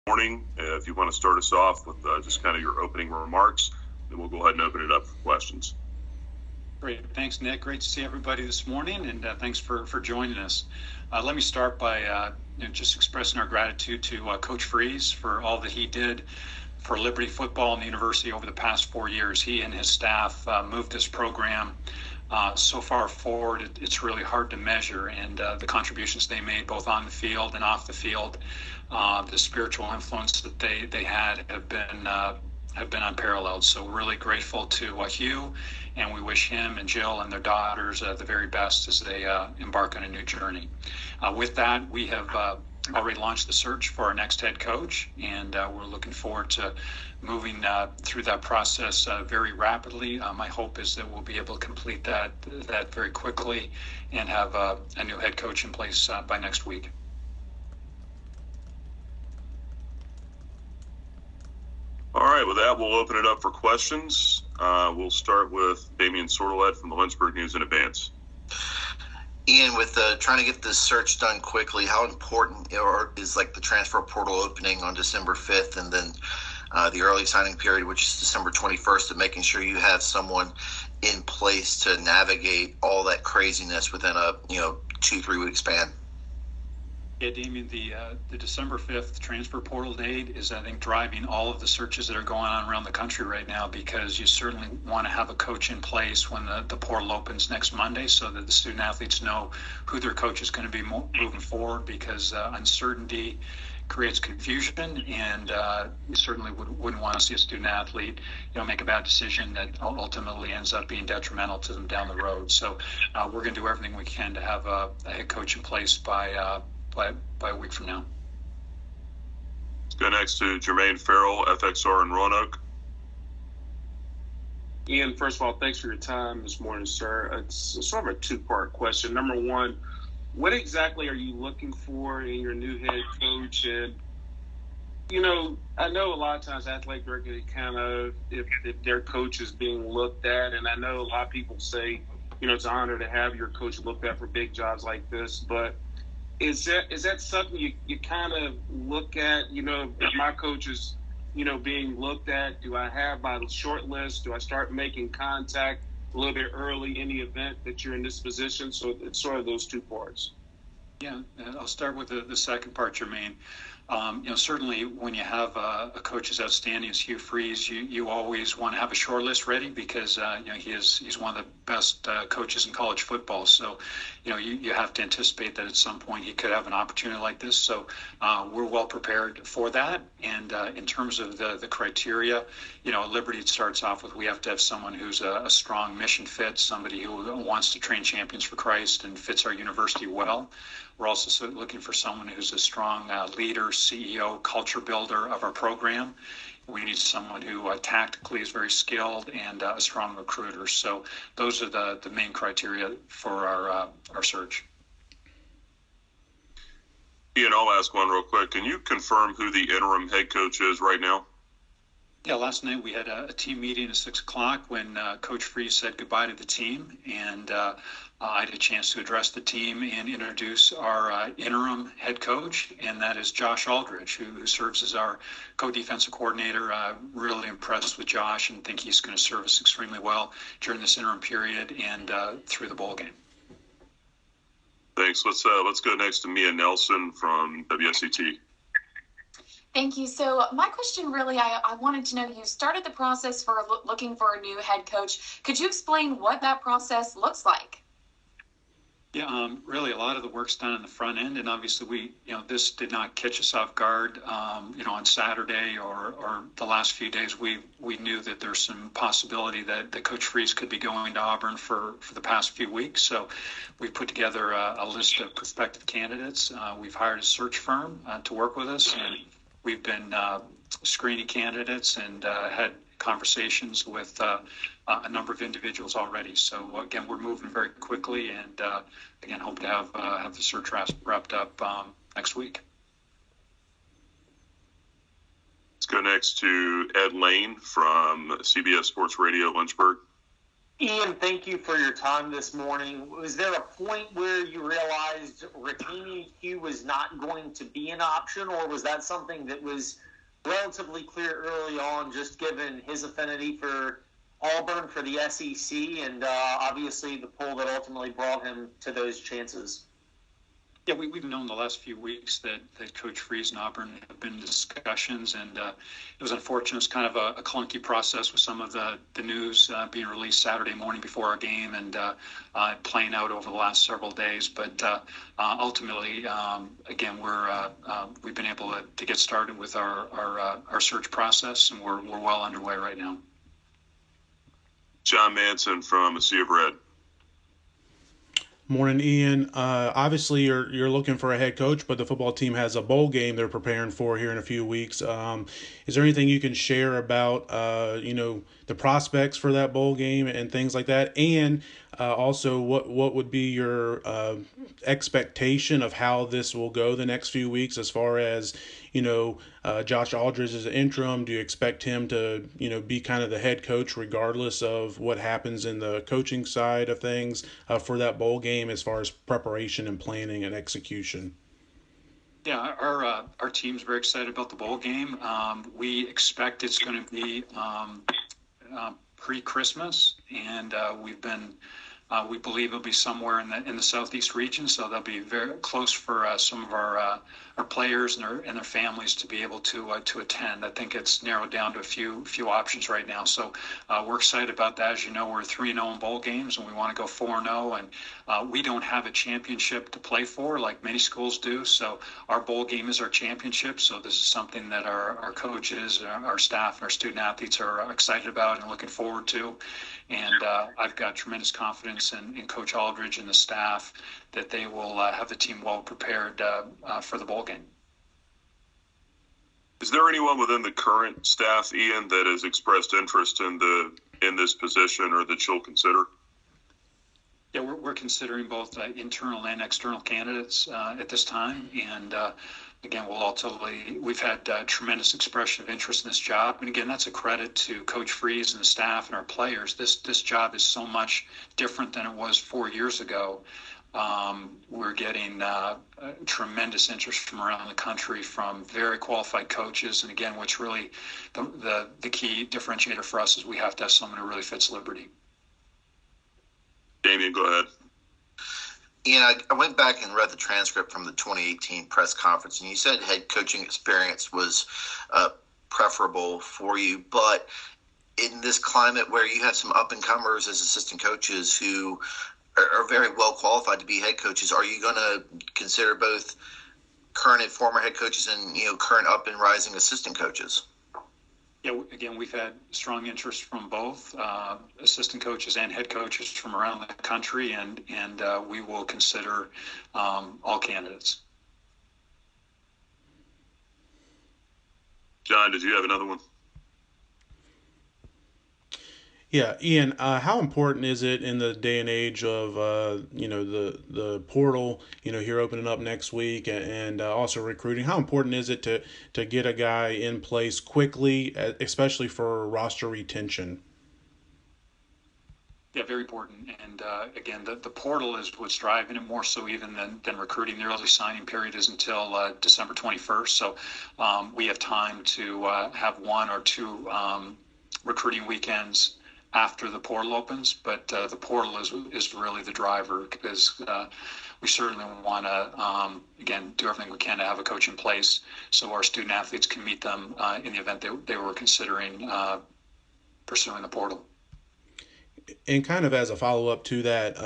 morning. If you want to start us off with just kind of your opening remarks, then we'll go ahead and open it up for questions. Great. Thanks, Nick. Great to see everybody this morning, and thanks for joining us. Let me start by just expressing our gratitude to Coach Freeze for all that he did for Liberty football and the university over the past 4 years. He and his staff moved this program so far forward, it's really hard to measure, and the contributions they made both on the field and off the field, the spiritual influence that they had have been unparalleled. So we're really grateful to Hugh, and we wish him and Jill and their daughters the very best as they embark on a new journey. With that, we have already launched the search for our next head coach, and we're looking forward to moving through that process very rapidly. My hope is that we'll be able to complete that very quickly and have a new head coach in place by next week. All right, with that, we'll open it up for questions. We'll start with Damian Sordelet from the Lynchburg News in Advance. Ian, with trying to get this search done quickly, how important is like the transfer portal opening on December 5th and then the early signing period, which is December 21st, of making sure you have someone in place to navigate all that craziness within a 2-3 week span? Yeah, Damien, the December 5th transfer portal date is, I think, driving all of the searches that are going on around the country right now, because you certainly want to have a coach in place when the portal opens next Monday so that the student athletes know who their coach is going to be moving forward, because uncertainty creates confusion, and you certainly wouldn't want to see a student athlete make a bad decision that ultimately ends up being detrimental to them down the road. So we're going to do everything we can to have a head coach in place by a week from now. Let's go next to Jermaine Farrell, FXR in Roanoke. Ian, first of all, thanks for your time this morning, sir. It's sort of a two-part question. Number one, what exactly are you looking for in your new head coach? And, I know a lot of times athletic directors kind of, if their coach is being looked at, and I know a lot of people say, it's an honor to have your coach looked at for big jobs like this, but is that something you kind of look at, if my coach is, being looked at, do I have my short list? Do I start making contact a little bit early in the event that you're in this position? So it's sort of those two parts. Yeah, I'll start with the second part, Jermaine. Certainly when you have a coach as outstanding as Hugh Freeze, you always want to have a short list ready, because he's one of the best coaches in college football. So you have to anticipate that at some point he could have an opportunity like this. So we're well prepared for that. And in terms of the criteria, at Liberty, it starts off with, we have to have someone who's a strong mission fit, somebody who wants to train champions for Christ and fits our university well. We're also looking for someone who's a strong leader, CEO, culture builder of our program. We need someone who tactically is very skilled and a strong recruiter. So those are the main criteria for our search. Ian, I'll ask one real quick. Can you confirm who the interim head coach is right now? Yeah, last night we had a team meeting at 6 o'clock when Coach Freeze said goodbye to the team, and I had a chance to address the team and introduce our interim head coach, and that is Josh Aldridge, who serves as our co-defensive coordinator. Really impressed with Josh and think he's going to serve us extremely well during this interim period and through the bowl game. Thanks. Let's go next to Mia Nelson from WSET. Thank you. So my question really, I wanted to know, you started the process for looking for a new head coach. Could you explain what that process looks like? Yeah, really a lot of the work's done on the front end, and obviously this did not catch us off guard, on Saturday or the last few days. We knew that there's some possibility that Coach Freeze could be going to Auburn for the past few weeks. So we put together a list of prospective candidates. We've hired a search firm to work with us, and we've been screening candidates and had conversations with a number of individuals already. So again, we're moving very quickly, and again, hope to have the search wrapped up next week. Let's go next to Ed Lane from CBS Sports Radio, Lynchburg. Ian, thank you for your time this morning. Was there a point where you realized retaining Hugh was not going to be an option, or was that something that was relatively clear early on, just given his affinity for Auburn, for the SEC, and obviously the pull that ultimately brought him to those chances? Yeah, we've known the last few weeks that Coach Freeze and Auburn have been in discussions, and it was unfortunate. It's kind of a clunky process with some of the news being released Saturday morning before our game and playing out over the last several days. But ultimately, again, we've been able to get started with our search process, and we're well underway right now. John Manson from A Sea of Red. Morning, Ian. Obviously, you're looking for a head coach, but the football team has a bowl game they're preparing for here in a few weeks. Is there anything you can share about the prospects for that bowl game and things like that? And also, what would be your expectation of how this will go the next few weeks, as far as Josh Aldridge is an interim? Do you expect him to be kind of the head coach regardless of what happens in the coaching side of things for that bowl game, as far as preparation and planning and execution? Yeah, our team's very excited about the bowl game. We expect it's going to be pre-Christmas, and we believe it'll be somewhere in the southeast region, so they'll be very close for some of our players and their families to be able to attend. I think it's narrowed down to a few options right now, so we're excited about that. As you know, we're 3-0 in bowl games, and we want to go 4-0, and we don't have a championship to play for like many schools do, so our bowl game is our championship. So this is something that our coaches, our staff, and our student athletes are excited about and looking forward to. And I've got tremendous confidence in Coach Aldridge and the staff that they will have the team well prepared for the bowl game. Is there anyone within the current staff, Ian, that has expressed interest in this position, or that you'll consider? Yeah, we're considering both internal and external candidates at this time, and again, we've had tremendous expression of interest in this job, and again, that's a credit to Coach Freeze and the staff and our players. This job is so much different than it was 4 years ago. We're getting tremendous interest from around the country from very qualified coaches, and again, what's really the key differentiator for us is we have to have someone who really fits Liberty. Damien, go ahead. Ian, I went back and read the transcript from the 2018 press conference, and you said head coaching experience was preferable for you. But in this climate where you have some up-and-comers as assistant coaches who are very well qualified to be head coaches, are you going to consider both current and former head coaches and current up-and-rising assistant coaches? Yeah, again, we've had strong interest from both assistant coaches and head coaches from around the country, and we will consider all candidates. John, did you have another one? Yeah, Ian, how important is it in the day and age of the portal, here opening up next week, and also recruiting? How important is it to get a guy in place quickly, especially for roster retention? Yeah, very important. And again, the portal is what's driving it more so even than recruiting. The early signing period is until December 21st. So we have time to have 1 or 2 recruiting weekends after the portal opens, but the portal is really the driver, because we certainly want to, again, do everything we can to have a coach in place so our student athletes can meet them in the event they were considering pursuing the portal. And kind of as a follow-up to that,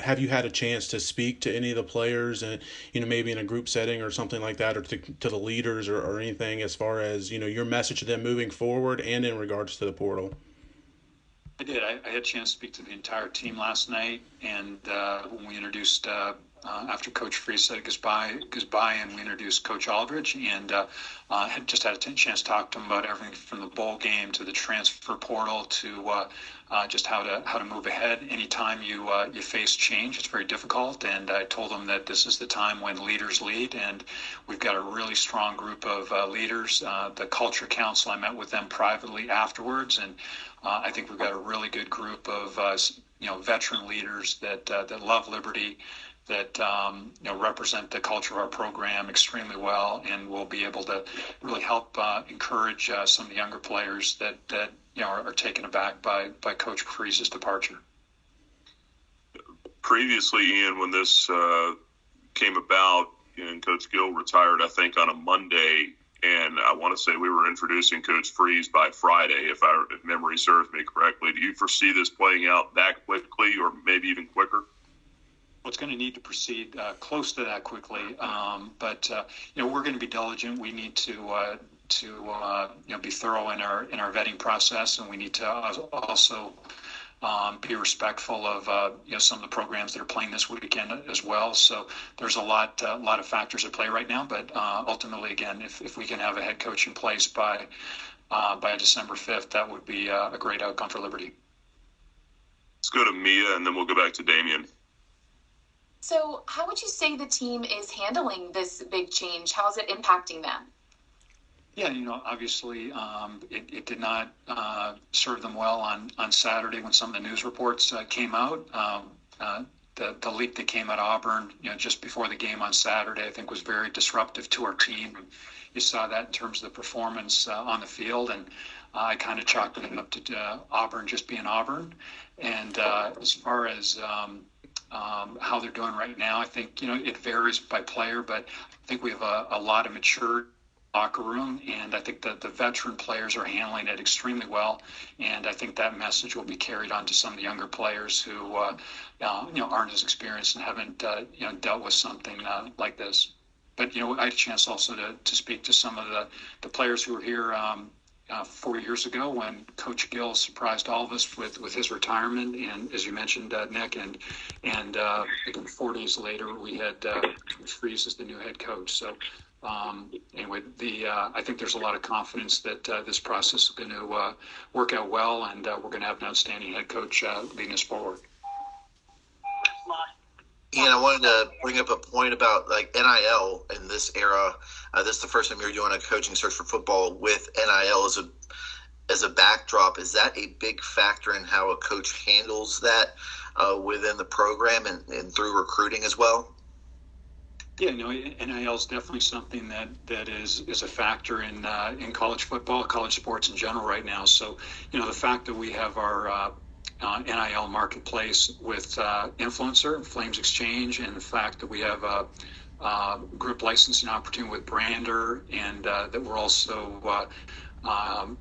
have you had a chance to speak to any of the players, and maybe in a group setting or something like that, or to the leaders or anything, as far as your message to them moving forward and in regards to the portal? I did. I had a chance to speak to the entire team last night, and when we introduced after Coach Freeze said goodbye, and we introduced Coach Aldridge, and had just had a chance to talk to him about everything from the bowl game to the transfer portal to just how to move ahead. Anytime you face change, it's very difficult. And I told him that this is the time when leaders lead, and we've got a really strong group of leaders. The Culture Council, I met with them privately afterwards, and I think we've got a really good group of veteran leaders that love liberty, that represent the culture of our program extremely well, and will be able to really help encourage some of the younger players that are taken aback by Coach Freeze's departure. Previously, Ian, when this came about, and Coach Gill retired, I think on a Monday, and I want to say we were introducing Coach Freeze by Friday, if memory serves me correctly. Do you foresee this playing out that quickly, or maybe even quicker? It's going to need to proceed close to that quickly, but we're going to be diligent. We need to be thorough in our vetting process, and we need to also be respectful of some of the programs that are playing this weekend as well. So there's a lot of factors at play right now, but ultimately, again, if we can have a head coach in place by December 5th, that would be a great outcome for Liberty. Let's go to Mia, and then we'll go back to Damien. So how would you say the team is handling this big change? How is it impacting them? Yeah, obviously it did not serve them well on Saturday when some of the news reports came out. The leak that came out of Auburn, just before the game on Saturday, I think was very disruptive to our team. You saw that in terms of the performance on the field, and I kind of chalked it up to Auburn just being Auburn. And as far as how they're doing right now, I think it varies by player, but I think we have a lot of mature locker room, and I think that the veteran players are handling it extremely well, and I think that message will be carried on to some of the younger players who aren't as experienced and haven't dealt with something like this. But I had a chance also to speak to some of the players who were here 4 years ago when Coach Gill surprised all of us with his retirement, and as you mentioned, Nick, and again 4 days later we had Coach Freeze as the new head coach. So anyway, I think there's a lot of confidence that this process is going to work out well, and we're going to have an outstanding head coach leading us forward. Ian, I wanted to bring up a point about NIL in this era. This is the first time you're doing a coaching search for football with NIL as a backdrop. Is that a big factor in how a coach handles that within the program and through recruiting as well? Yeah, NIL is definitely something that is a factor in college football, college sports in general right now. So, the fact that we have our NIL marketplace with Influencer, Flames Exchange, and the fact that we have a group licensing opportunity with Brander, and that we're also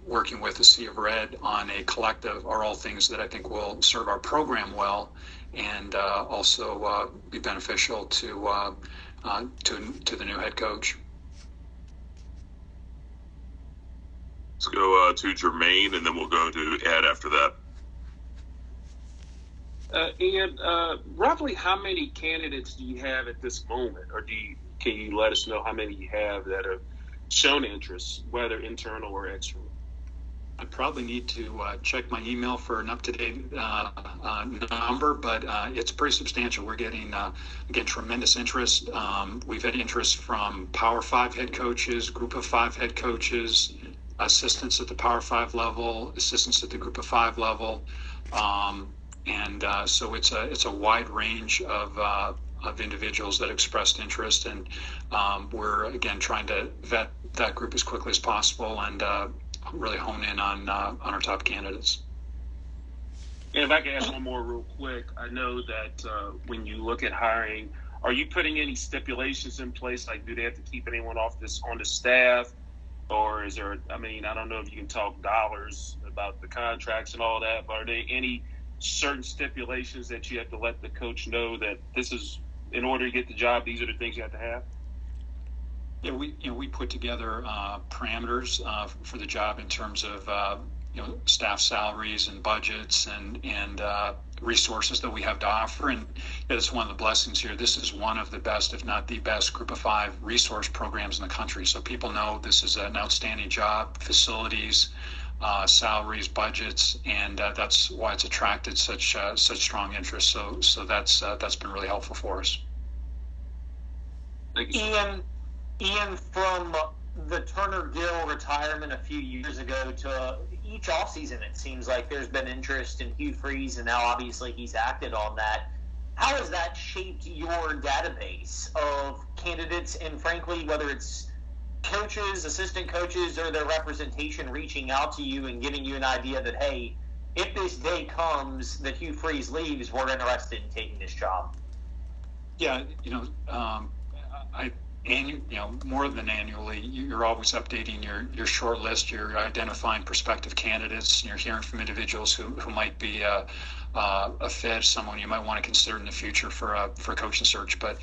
working with the Sea of Red on a collective are all things that I think will serve our program well, and also be beneficial to the new head coach. Let's go to Jermaine, and then we'll go to Ed after that. Ian, roughly how many candidates do you have at this moment, or can you let us know how many you have that have shown interest, whether internal or external? I probably need to check my email for an up-to-date number, but it's pretty substantial. We're getting, again, tremendous interest. We've had interest from Power 5 head coaches, Group of 5 head coaches, assistants at the Power 5 level, assistants at the Group of 5 level. And so it's a wide range of individuals that expressed interest, and we're again trying to vet that group as quickly as possible and really hone in on our top candidates. And if I can ask one more real quick, I know that when you look at hiring, are you putting any stipulations in place? Like, do they have to keep anyone on the staff, or is there? I don't know if you can talk dollars about the contracts and all that, but are there any certain stipulations that you have to let the coach know that this is, in order to get the job, these are the things you have to have? Yeah, we put together parameters for the job in terms of staff salaries and budgets and resources that we have to offer. And it's one of the blessings here. This is one of the best, if not the best, Group of 5 resource programs in the country. So people know this is an outstanding job, facilities, salaries, budgets, and that's why it's attracted such strong interest. So that's been really helpful for us. Ian, from the Turner Gill retirement a few years ago to each offseason, it seems like there's been interest in Hugh Freeze, and now obviously he's acted on that. How has that shaped your database of candidates, and frankly, whether it's coaches, assistant coaches, or their representation reaching out to you and giving you an idea that, hey, if this day comes that Hugh Freeze leaves, we're interested in taking this job? Yeah, more than annually, you're always updating your short list. You're identifying prospective candidates, and you're hearing from individuals who might be a fit, someone you might want to consider in the future for a coaching search. But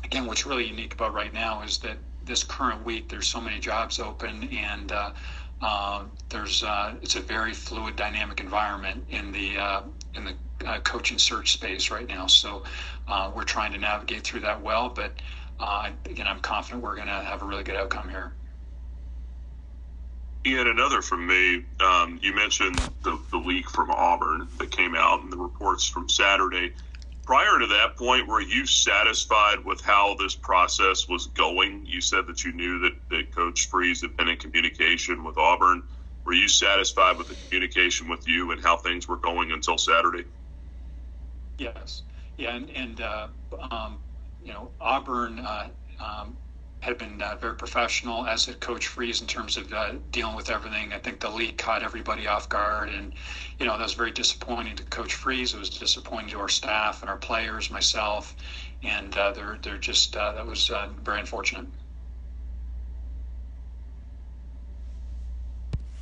again, what's really unique about right now is that this current week there's so many jobs open, and it's a very fluid, dynamic environment in the coaching search space right now. So we're trying to navigate through that well, but again, I'm confident we're going to have a really good outcome here. Ian, another from me. You mentioned the leak from Auburn that came out and the reports from Saturday. Prior to that point, were you satisfied with how this process was going? You said that you knew that Coach Freeze had been in communication with Auburn. Were you satisfied with the communication with you and how things were going until Saturday? Yes. Yeah, and Auburn had been very professional, as did Coach Freeze, in terms of dealing with everything. I think the leak caught everybody off guard, and that was very disappointing to Coach Freeze. It was disappointing to our staff and our players, myself, and they're just that was very unfortunate.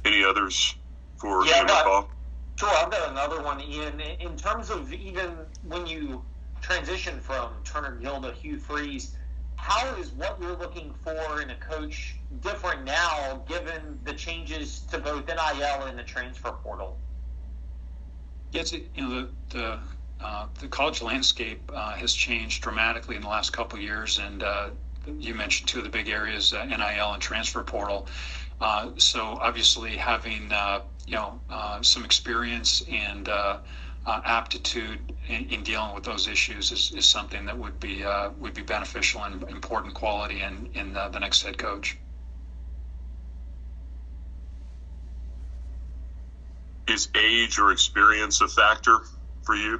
Any others for Ian McCaw? Sure, I've got another one, Ian. In terms of even when you transition from Turner Gill to Hugh Freeze, how is what you're looking for in a coach different now, given the changes to both NIL and the transfer portal? Yes, the college landscape has changed dramatically in the last couple of years, and you mentioned two of the big areas, NIL and transfer portal. So obviously having some experience and aptitude in dealing with those issues is something that would be beneficial and important quality in the next head coach. Is age or experience a factor for you?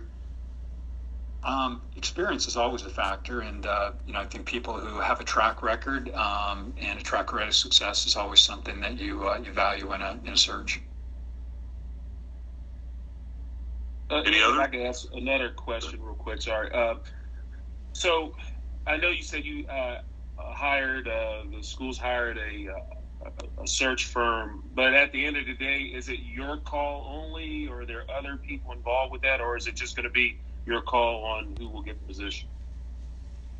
Experience is always a factor, and I think people who have a track record and a track record of success is always something that you value in a search. Any other? If I can ask another question real quick, sorry. So I know you said you the schools hired a search firm, but at the end of the day, is it your call only, or are there other people involved with that, or is it just going to be your call on who will get the position?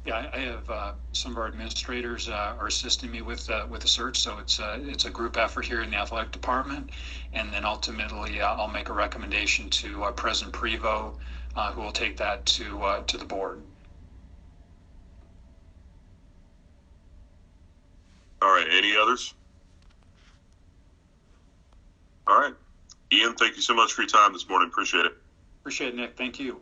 Yeah, I have some of our administrators are assisting me with the search, so it's a group effort here in the athletic department, and then ultimately I'll make a recommendation to President Prevost, who will take that to the board. All right. Any others? All right. Ian, thank you so much for your time this morning. Appreciate it. Appreciate it, Nick. Thank you.